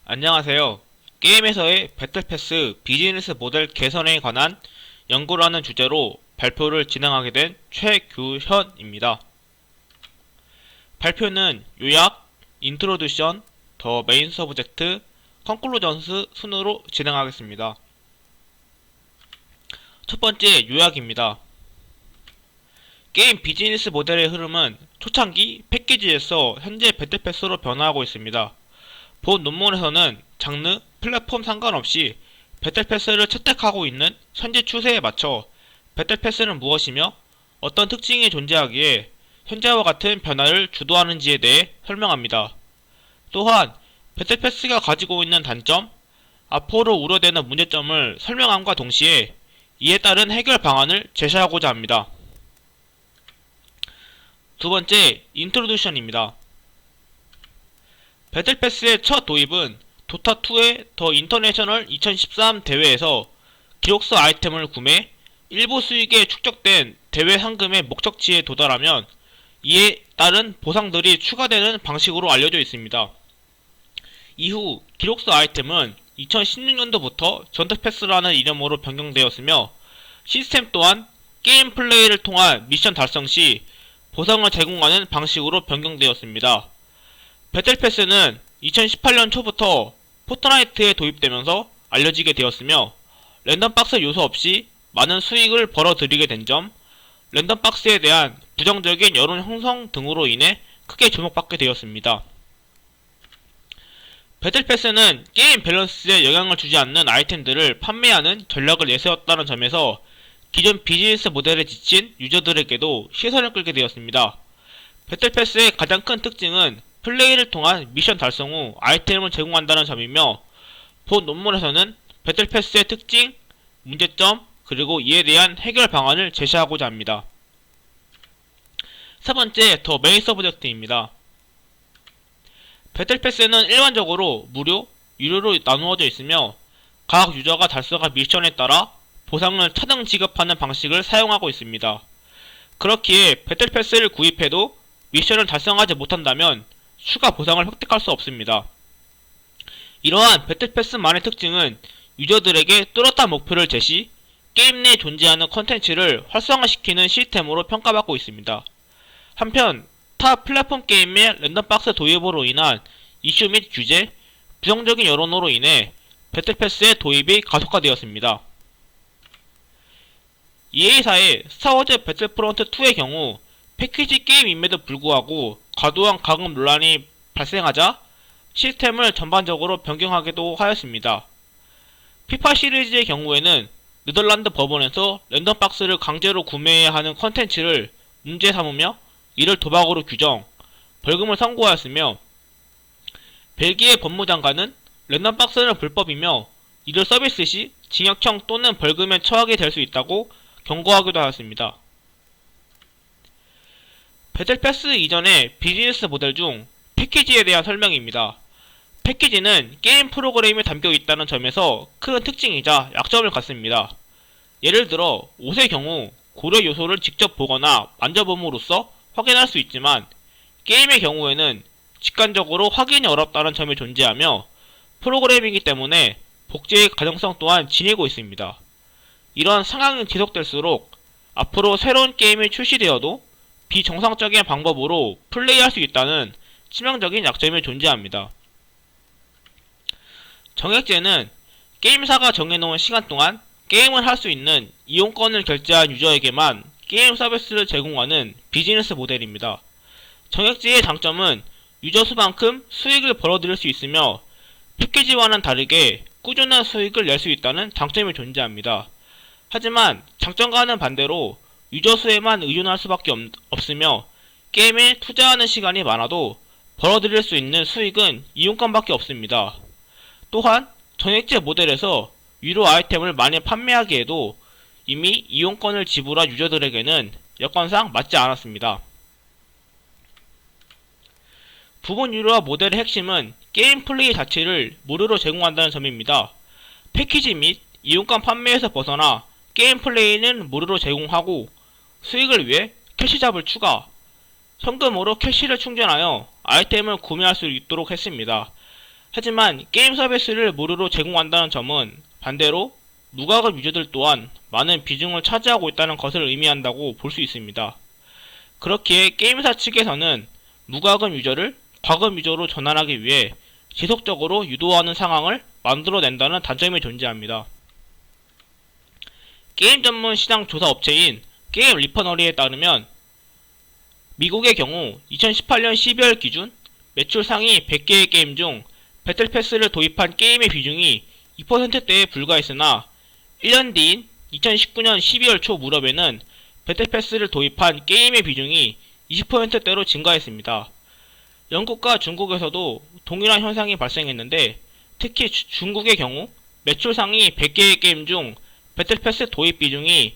안녕하세요. 게임에서의 배틀패스 비즈니스 모델 개선에 관한 연구라는 주제로 발표를 진행하게 된 최규현입니다. 발표는 요약, 인트로듀션, 더 메인 서브젝트, 컨클루전스 순으로 진행하겠습니다. 첫 번째 요약입니다. 게임 비즈니스 모델의 흐름은 초창기 패키지에서 현재 배틀패스로 변화하고 있습니다. 본 논문에서는 장르, 플랫폼 상관없이 배틀패스를 채택하고 있는 현재 추세에 맞춰 배틀패스는 무엇이며 어떤 특징이 존재하기에 현재와 같은 변화를 주도하는지에 대해 설명합니다. 또한 배틀패스가 가지고 있는 단점, 앞으로 우려되는 문제점을 설명함과 동시에 이에 따른 해결 방안을 제시하고자 합니다. 두 번째, 인트로듀션입니다. 배틀패스의 첫 도입은 도타2의 더 인터내셔널 2013 대회에서 기록서 아이템을 구매, 일부 수익에 축적된 대회 상금의 목적치에 도달하면 이에 따른 보상들이 추가되는 방식으로 알려져 있습니다. 이후 기록서 아이템은 2016년도부터 전투패스라는 이름으로 변경되었으며 시스템 또한 게임 플레이를 통한 미션 달성 시 보상을 제공하는 방식으로 변경되었습니다. 배틀패스는 2018년 초부터 포트나이트에 도입되면서 알려지게 되었으며 랜덤박스 요소 없이 많은 수익을 벌어들이게 된 점, 랜덤박스에 대한 부정적인 여론 형성 등으로 인해 크게 주목받게 되었습니다. 배틀패스는 게임 밸런스에 영향을 주지 않는 아이템들을 판매하는 전략을 내세웠다는 점에서 기존 비즈니스 모델에 지친 유저들에게도 시선을 끌게 되었습니다. 배틀패스의 가장 큰 특징은 플레이를 통한 미션 달성 후 아이템을 제공한다는 점이며 본 논문에서는 배틀패스의 특징, 문제점, 그리고 이에 대한 해결 방안을 제시하고자 합니다. 세 번째, 더 메인 서브젝트입니다. 배틀패스는 일반적으로 무료, 유료로 나누어져 있으며 각 유저가 달성한 미션에 따라 보상을 차등 지급하는 방식을 사용하고 있습니다. 그렇기에 배틀패스를 구입해도 미션을 달성하지 못한다면 추가 보상을 획득할 수 없습니다. 이러한 배틀패스만의 특징은 유저들에게 뚜렷한 목표를 제시, 게임 내에 존재하는 컨텐츠를 활성화시키는 시스템으로 평가받고 있습니다. 한편 타 플랫폼 게임의 랜덤박스 도입으로 인한 이슈 및 규제, 부정적인 여론으로 인해 배틀패스의 도입이 가속화되었습니다. EA사의 스타워즈 배틀프론트2의 경우 패키지 게임임에도 불구하고 과도한 가금 논란이 발생하자 시스템을 전반적으로 변경하기도 하였습니다. 피파 시리즈의 경우에는 네덜란드 법원에서 랜덤박스를 강제로 구매해야 하는 컨텐츠를 문제 삼으며 이를 도박으로 규정, 벌금을 선고하였으며 벨기에 법무장관은 랜덤박스는 불법이며 이를 서비스 시 징역형 또는 벌금에 처하게 될 수 있다고 경고하기도 하였습니다. 배틀패스 이전의 비즈니스 모델 중 패키지에 대한 설명입니다. 패키지는 게임 프로그램이 담겨 있다는 점에서 큰 특징이자 약점을 갖습니다. 예를 들어 옷의 경우 고려 요소를 직접 보거나 만져봄으로써 확인할 수 있지만 게임의 경우에는 직관적으로 확인이 어렵다는 점이 존재하며 프로그램이기 때문에 복제의 가능성 또한 지니고 있습니다. 이런 상황이 지속될수록 앞으로 새로운 게임이 출시되어도 비정상적인 방법으로 플레이할 수 있다는 치명적인 약점이 존재합니다. 정액제는 게임사가 정해놓은 시간 동안 게임을 할 수 있는 이용권을 결제한 유저에게만 게임 서비스를 제공하는 비즈니스 모델입니다. 정액제의 장점은 유저 수만큼 수익을 벌어들일 수 있으며 패키지와는 다르게 꾸준한 수익을 낼 수 있다는 장점이 존재합니다. 하지만 장점과는 반대로 유저 수에만 의존할 수밖에 없으며 게임에 투자하는 시간이 많아도 벌어들일 수 있는 수익은 이용권밖에 없습니다. 또한 정액제 모델에서 유료 아이템을 많이 판매하기에도 이미 이용권을 지불한 유저들에게는 여건상 맞지 않았습니다. 부분 유료화 모델의 핵심은 게임 플레이 자체를 무료로 제공한다는 점입니다. 패키지 및 이용권 판매에서 벗어나 게임 플레이는 무료로 제공하고 수익을 위해 캐시잡을 추가, 현금으로 캐시를 충전하여 아이템을 구매할 수 있도록 했습니다. 하지만 게임 서비스를 무료로 제공한다는 점은 반대로 무과금 유저들 또한 많은 비중을 차지하고 있다는 것을 의미한다고 볼 수 있습니다. 그렇기에 게임사 측에서는 무과금 유저를 과금 유저로 전환하기 위해 지속적으로 유도하는 상황을 만들어낸다는 단점이 존재합니다. 게임 전문 시장 조사 업체인 게임 리퍼너리에 따르면 미국의 경우 2018년 12월 기준 매출 상위 100개의 게임 중 배틀 패스를 도입한 게임의 비중이 2%대에 불과했으나 1년 뒤인 2019년 12월 초 무렵에는 배틀 패스를 도입한 게임의 비중이 20%대로 증가했습니다. 영국과 중국에서도 동일한 현상이 발생했는데 특히 중국의 경우 매출 상위 100개의 게임 중 배틀 패스 도입 비중이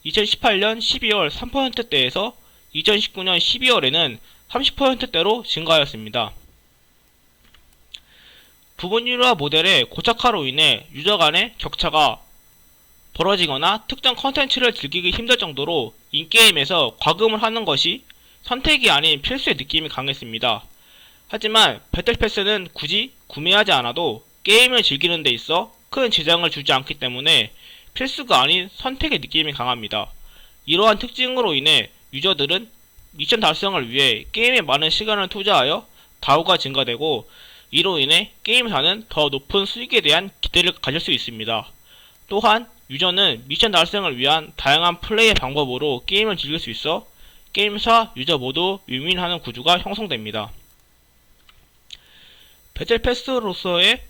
2018년 12월 3%대에서 2019년 12월에는 30%대로 증가하였습니다. 부분 유료화 모델의 고착화로 인해 유저 간의 격차가 벌어지거나 특정 컨텐츠를 즐기기 힘들 정도로 인게임에서 과금을 하는 것이 선택이 아닌 필수의 느낌이 강했습니다. 하지만 배틀패스는 굳이 구매하지 않아도 게임을 즐기는 데 있어 큰 지장을 주지 않기 때문에 필수가 아닌 선택의 느낌이 강합니다. 이러한 특징으로 인해 유저들은 미션 달성을 위해 게임에 많은 시간을 투자하여 다우가 증가되고 이로 인해 게임사는 더 높은 수익에 대한 기대를 가질 수 있습니다. 또한 유저는 미션 달성을 위한 다양한 플레이 방법으로 게임을 즐길 수 있어 게임사, 유저 모두 윈윈하는 구조가 형성됩니다. 배틀패스로서의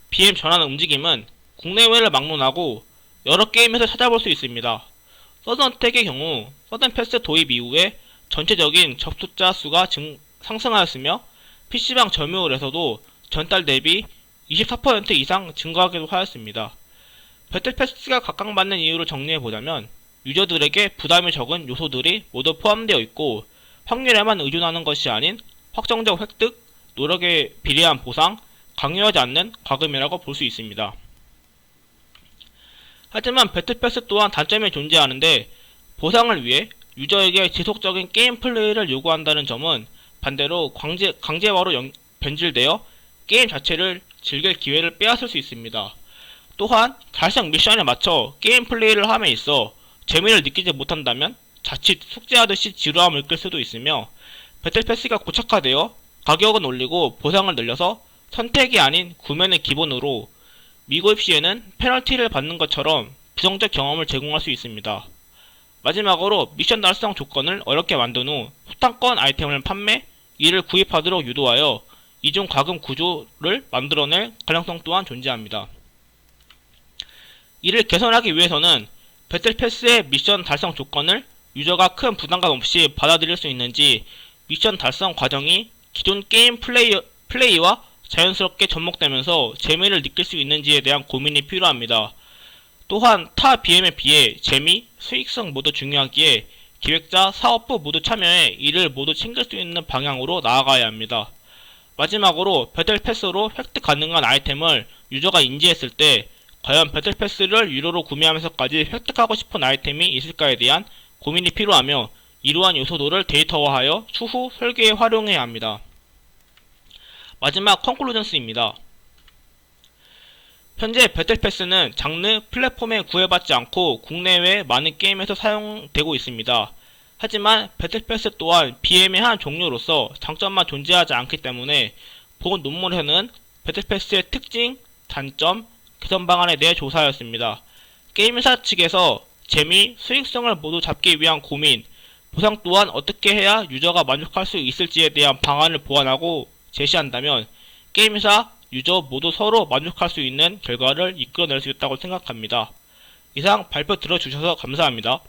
BM 전환 움직임은 국내외를 막론하고 여러 게임에서 찾아볼 수 있습니다. 서든어택의 경우 서든패스 도입 이후에 전체적인 접속자 수가 상승하였으며 PC방 점유율에서도 전달 대비 24% 이상 증가하기도 하였습니다. 배틀패스가 각광받는 이유를 정리해보자면 유저들에게 부담이 적은 요소들이 모두 포함되어 있고 확률에만 의존하는 것이 아닌 확정적 획득, 노력에 비례한 보상, 강요하지 않는 과금이라고 볼 수 있습니다. 하지만 배틀패스 또한 단점이 존재하는데 보상을 위해 유저에게 지속적인 게임 플레이를 요구한다는 점은 반대로 강제화로 변질되어 게임 자체를 즐길 기회를 빼앗을 수 있습니다. 또한 달성 미션에 맞춰 게임 플레이를 함에 있어 재미를 느끼지 못한다면 자칫 숙제하듯이 지루함을 끌 수도 있으며 배틀패스가 고착화되어 가격은 올리고 보상을 늘려서 선택이 아닌 구매는 기본으로 미구입 시에는 페널티를 받는 것처럼 부정적 경험을 제공할 수 있습니다. 마지막으로 미션 달성 조건을 어렵게 만든 후 소탕권 아이템을 판매, 이를 구입하도록 유도하여 이중 과금 구조를 만들어낼 가능성 또한 존재합니다. 이를 개선하기 위해서는 배틀패스의 미션 달성 조건을 유저가 큰 부담감 없이 받아들일 수 있는지 미션 달성 과정이 기존 게임 플레이와 자연스럽게 접목되면서 재미를 느낄 수 있는지에 대한 고민이 필요합니다. 또한 타 BM에 비해 재미, 수익성 모두 중요하기에 기획자, 사업부 모두 참여해 이를 모두 챙길 수 있는 방향으로 나아가야 합니다. 마지막으로 배틀패스로 획득 가능한 아이템을 유저가 인지했을 때 과연 배틀패스를 유료로 구매하면서까지 획득하고 싶은 아이템이 있을까에 대한 고민이 필요하며 이러한 요소들을 데이터화하여 추후 설계에 활용해야 합니다. 마지막 컨클루전스입니다. 현재 배틀패스는 장르, 플랫폼에 구애받지 않고 국내외 많은 게임에서 사용되고 있습니다. 하지만 배틀패스 또한 BM의 한 종류로서 장점만 존재하지 않기 때문에 본 논문에서는 배틀패스의 특징, 단점, 개선 방안에 대해 조사하였습니다. 게임사 측에서 재미, 수익성을 모두 잡기 위한 고민, 보상 또한 어떻게 해야 유저가 만족할 수 있을지에 대한 방안을 보완하고 제시한다면 게임사, 유저 모두 서로 만족할 수 있는 결과를 이끌어낼 수 있다고 생각합니다. 이상 발표 들어주셔서 감사합니다.